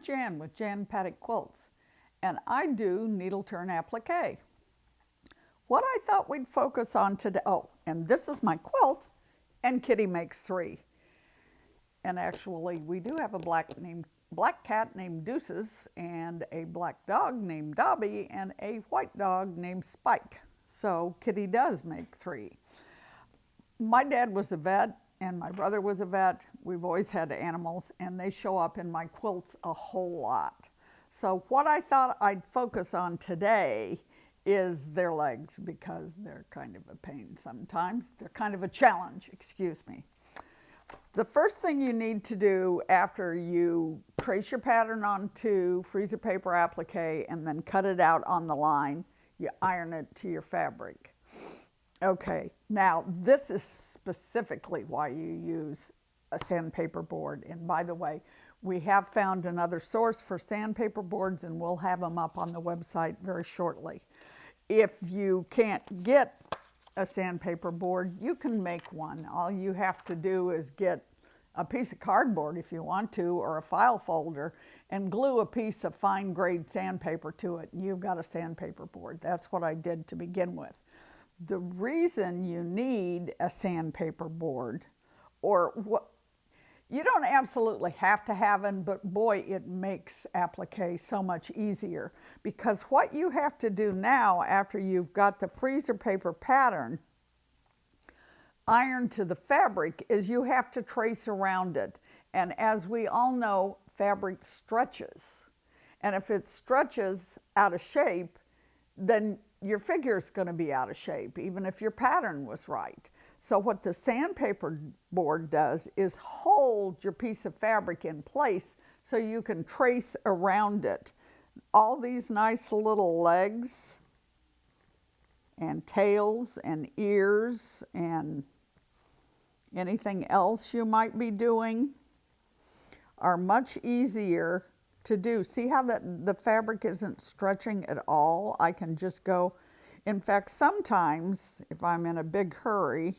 Jan with Jan Patek Quilts, and I do needle turn applique. What I thought we'd focus on today, oh, and this is my quilt, and Kitty makes three. And actually, we do have a black cat named Deuces, and a black dog named Dobby, and a white dog named Spike. So Kitty does make three. My dad was a vet, and my brother was a vet. We've always had animals, and they show up in my quilts a whole lot. So what I thought I'd focus on today is their legs, because they're kind of a pain sometimes. They're kind of a challenge, excuse me. The first thing you need to do after you trace your pattern onto freezer paper applique and then cut it out on the line, you iron it to your fabric. Okay, now this is specifically why you use a sandpaper board. And by the way, we have found another source for sandpaper boards, and we'll have them up on the website very shortly. If you can't get a sandpaper board, you can make one. All you have to do is get a piece of cardboard if you want to, or a file folder, and glue a piece of fine grade sandpaper to it, and you've got a sandpaper board. That's what I did to begin with. The reason you need a sandpaper board, or what, you don't absolutely have to have one, but boy, it makes applique so much easier, because what you have to do now after you've got the freezer paper pattern ironed to the fabric is you have to trace around it. And as we all know, fabric stretches. And if it stretches out of shape, then your figure is going to be out of shape, even if your pattern was right. So what the sandpaper board does is hold your piece of fabric in place so you can trace around it. All these nice little legs and tails and ears and anything else you might be doing are much easier to do. See how the fabric isn't stretching at all? I can just go. In fact, sometimes if I'm in a big hurry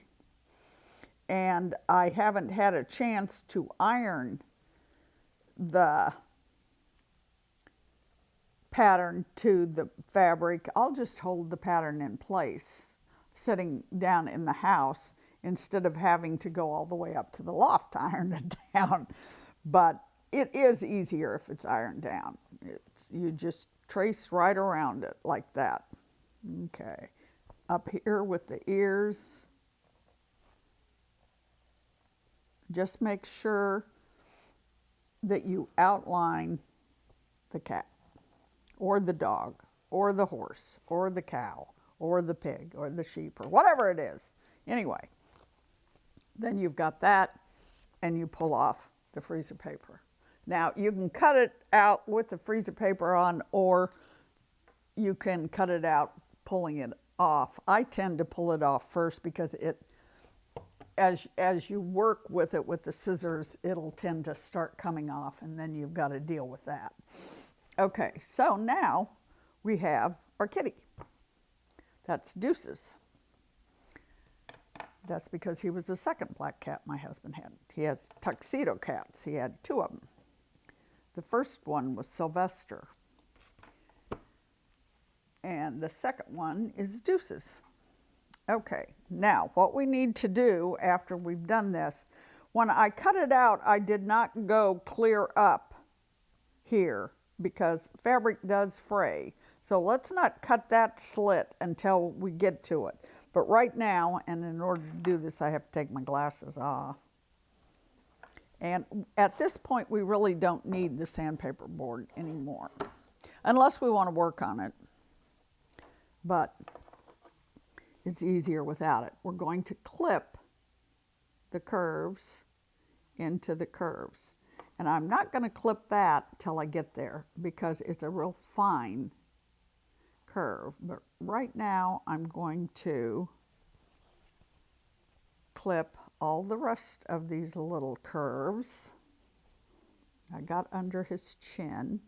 and I haven't had a chance to iron the pattern to the fabric, I'll just hold the pattern in place sitting down in the house instead of having to go all the way up to the loft to iron it down. But it is easier if it's ironed down. You just trace right around it like that. Okay, up here with the ears, just make sure that you outline the cat, or the dog, or the horse, or the cow, or the pig, or the sheep, or whatever it is. Anyway, then you've got that, and you pull off the freezer paper. Now, you can cut it out with the freezer paper on, or you can cut it out pulling it off. I tend to pull it off first because it, as you work with it with the scissors, it'll tend to start coming off, and then you've got to deal with that. Okay, so now we have our kitty. That's Deuces. That's because he was the second black cat my husband had. He has tuxedo cats. He had two of them. The first one was Sylvester, and the second one is Deuces. Okay, now what we need to do after we've done this, when I cut it out, I did not go clear up here because fabric does fray. So let's not cut that slit until we get to it. But right now, and in order to do this, I have to take my glasses off. And at this point, we really don't need the sandpaper board anymore, unless we want to work on it. But it's easier without it. We're going to clip the curves into the curves. And I'm not going to clip that till I get there because it's a real fine curve. But right now, I'm going to clip all the rest of these little curves. I got under his chin.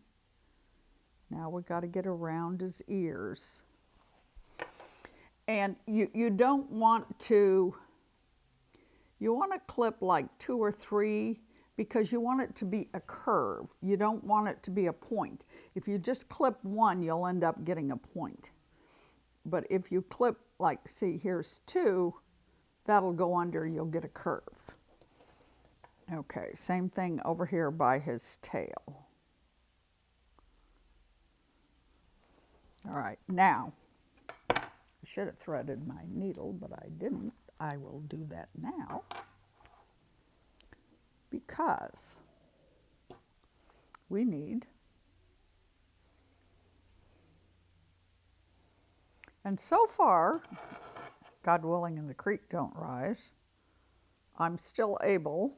Now we got to get around his ears. And you don't want to, you want to clip like 2 or 3 because you want it to be a curve. You don't want it to be a point. If you just clip one, you'll end up getting a point. But if you clip, like, see, here's two, that'll go under, you'll get a curve. Okay, same thing over here by his tail. All right, now, I should have threaded my needle, but I didn't. I will do that now because we need, and so far, God willing and the creek don't rise, I'm still able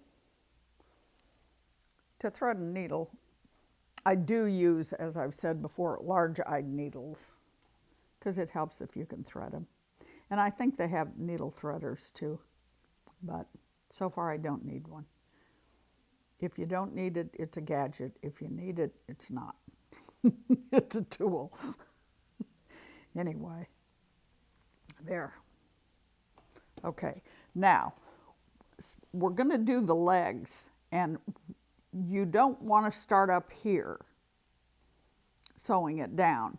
to thread a needle. I do use, as I've said before, large-eyed needles because it helps if you can thread them. And I think they have needle threaders too, but so far I don't need one. If you don't need it, it's a gadget. If you need it, it's not. It's a tool. Anyway, there. Okay, now we're going to do the legs, and you don't want to start up here sewing it down.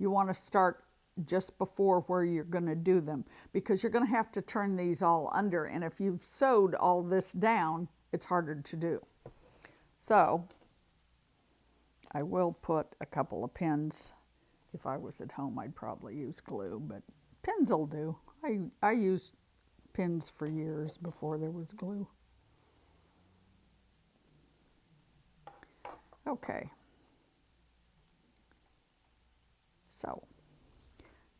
You want to start just before where you're going to do them, because you're going to have to turn these all under, and if you've sewed all this down, it's harder to do. So I will put a couple of pins. If I was at home, I'd probably use glue, but pins will do. I used pins for years before there was glue. Okay. So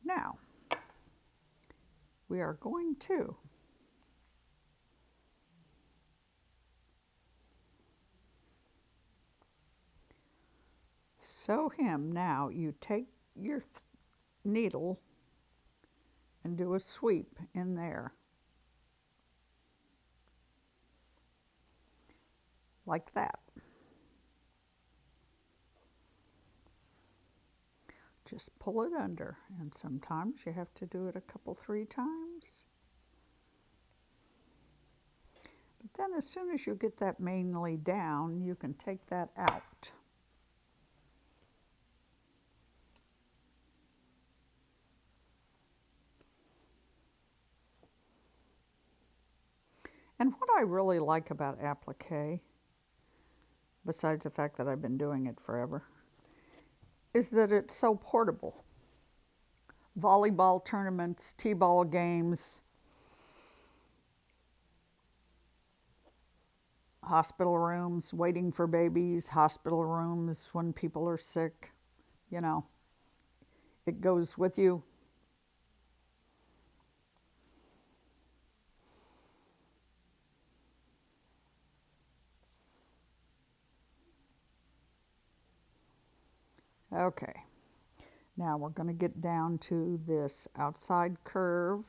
now we are going to sew him. Now you take your needle and do a sweep in there like that. Just pull it under, and sometimes you have to do it a couple, 3 times. But then as soon as you get that mainly down, you can take that out. And what I really like about applique, besides the fact that I've been doing it forever, is that it's so portable. Volleyball tournaments, t-ball games, hospital rooms, waiting for babies, hospital rooms when people are sick, you know, it goes with you. Okay, now we're going to get down to this outside curve,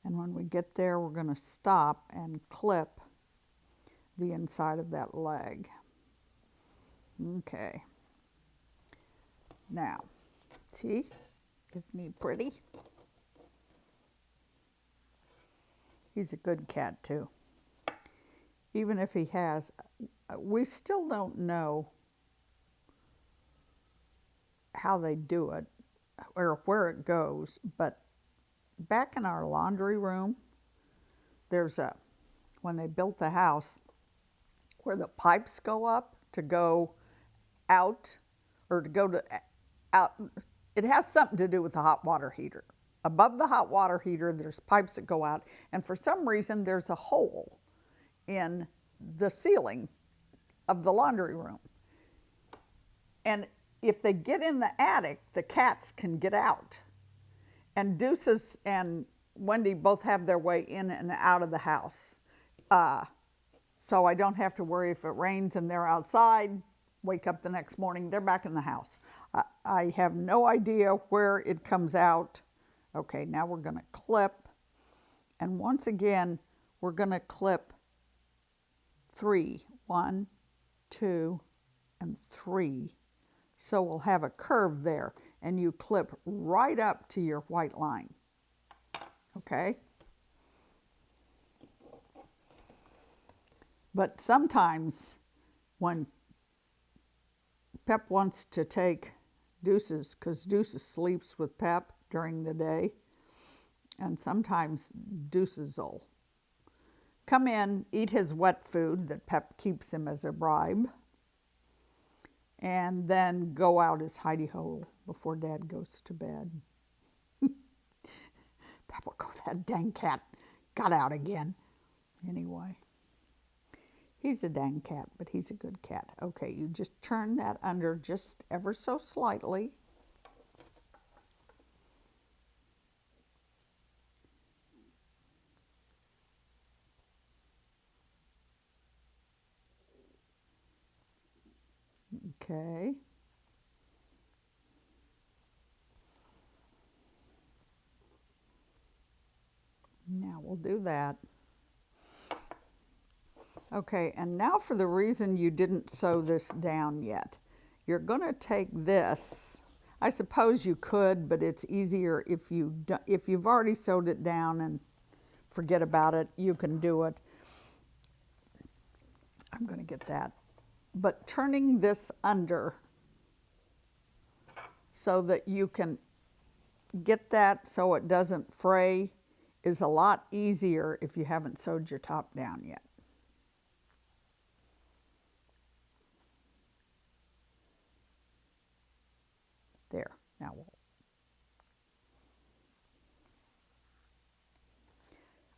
and when we get there we're going to stop and clip the inside of that leg. Okay, now see, isn't he pretty? He's a good cat too. Even if he has, we still don't know how they do it or where it goes, but back in our laundry room, there's a, when they built the house, where the pipes go up to go out, or to go to out, it has something to do with the hot water heater. Above the hot water heater, there's pipes that go out, and for some reason, there's a hole in the ceiling of the laundry room. And if they get in the attic, the cats can get out. And Deuces and Wendy both have their way in and out of the house. So I don't have to worry if it rains and they're outside, wake up the next morning, they're back in the house. I have no idea where it comes out. Okay, now we're going to clip. And once again, we're going to clip 3. 1, 2, and 3. So we'll have a curve there, and you clip right up to your white line. Okay? But sometimes when Pep wants to take Deuces, because Deuces sleeps with Pep during the day, and sometimes Deuces will come in, eat his wet food that Pep keeps him as a bribe, and then go out his hidey hole before Dad goes to bed. Pep will go, that dang cat got out again. Anyway, he's a dang cat, but he's a good cat. Okay, you just turn that under just ever so slightly. Okay. Now we'll do that. Okay, and now for the reason you didn't sew this down yet. You're going to take this. I suppose you could, but it's easier if you've already sewed it down and forget about it, you can do it. I'm going to get that. But turning this under so that you can get that so it doesn't fray is a lot easier if you haven't sewed your top down yet. There, now we'll.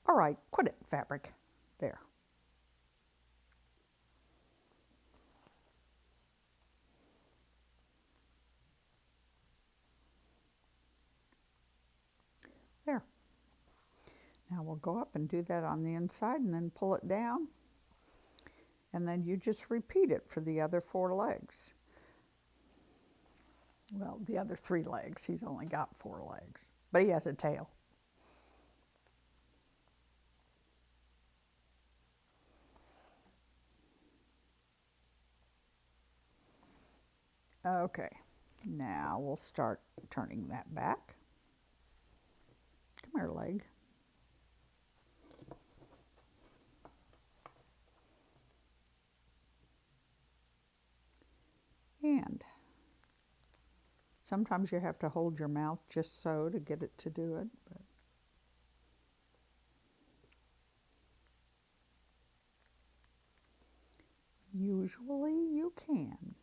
All right, quit it, fabric. There. There. Now we'll go up and do that on the inside and then pull it down. And then you just repeat it for the other 4 legs. Well, the other 3 legs. He's only got 4 legs, but he has a tail. Okay, now we'll start turning that back. Come here, leg. And sometimes you have to hold your mouth just so to get it to do it. But usually you can.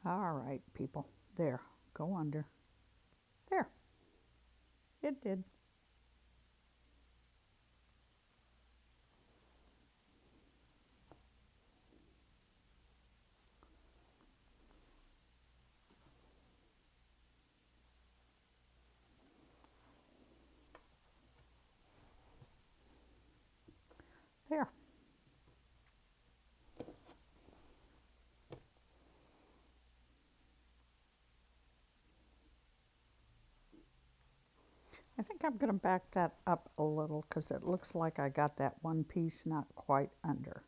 All right, people. There, go under. There. It did. There. I think I'm going to back that up a little because it looks like I got that one piece not quite under.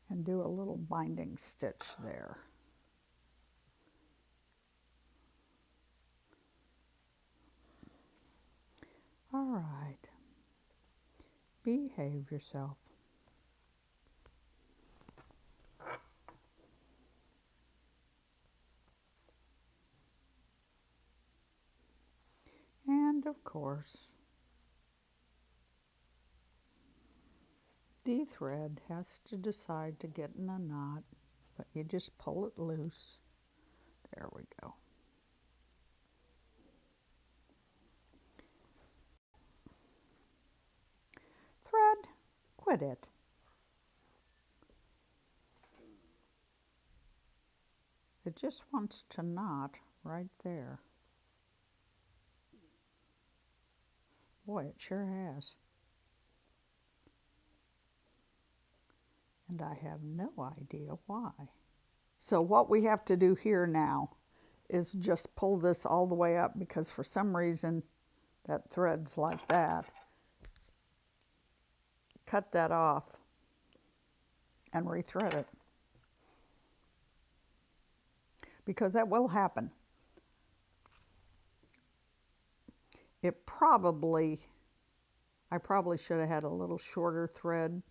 And do a little binding stitch there. All right. Behave yourself. And of course, the thread has to decide to get in a knot, but you just pull it loose. There we go. Thread, quit it. It just wants to knot right there. Boy, it sure has. And I have no idea why. So what we have to do here now is just pull this all the way up because for some reason that thread's like that. cut that off and rethread it, because that will happen. It probably, I probably should have had a little shorter thread,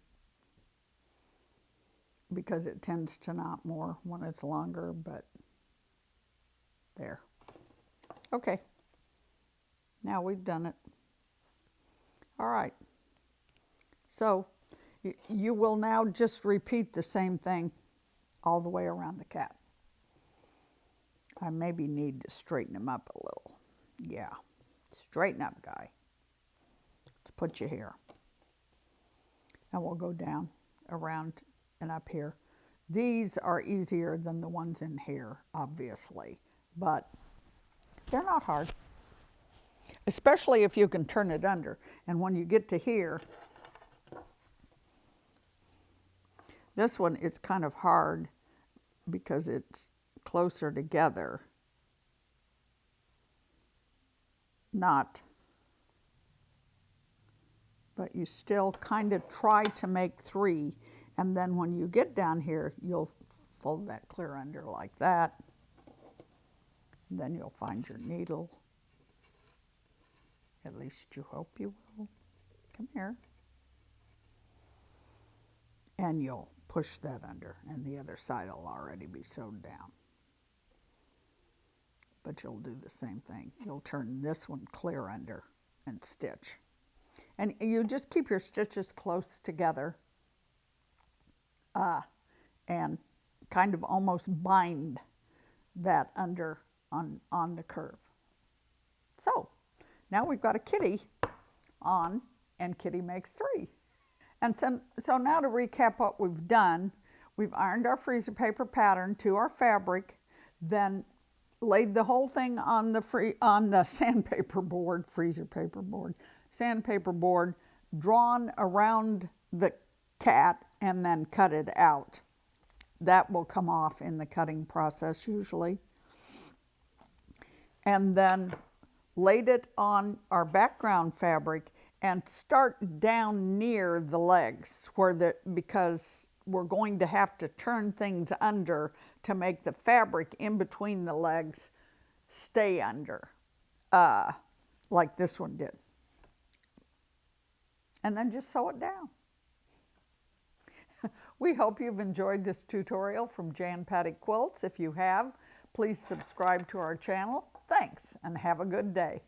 because it tends to knot more when it's longer, but there. Okay, now we've done it. All right, so you will now just repeat the same thing all the way around the cat. I maybe need to straighten him up a little. Yeah, straighten up, guy. Let's put you here. Now we'll go down, around, and up here. These are easier than the ones in here, obviously, but they're not hard, especially if you can turn it under. And when you get to here, this one is kind of hard because it's closer together, not, but you still kind of try to make 3, and then when you get down here, you'll fold that clear under like that. Then you'll find your needle. At least you hope you will. Come here. And you'll push that under, and the other side will already be sewed down. But you'll do the same thing. You'll turn this one clear under and stitch. And you just keep your stitches close together and kind of almost bind that under on the curve. So now we've got a kitty on, and Kitty makes 3. And so now to recap what we've done, we've ironed our freezer paper pattern to our fabric, then laid the whole thing on the sandpaper board, sandpaper board, drawn around the cat, and then cut it out. That will come off in the cutting process usually. And then laid it on our background fabric and start down near the legs because we're going to have to turn things under to make the fabric in between the legs stay under, like this one did. And then just sew it down. We hope you've enjoyed this tutorial from Jan Patek Quilts. If you have, please subscribe to our channel. Thanks, and have a good day.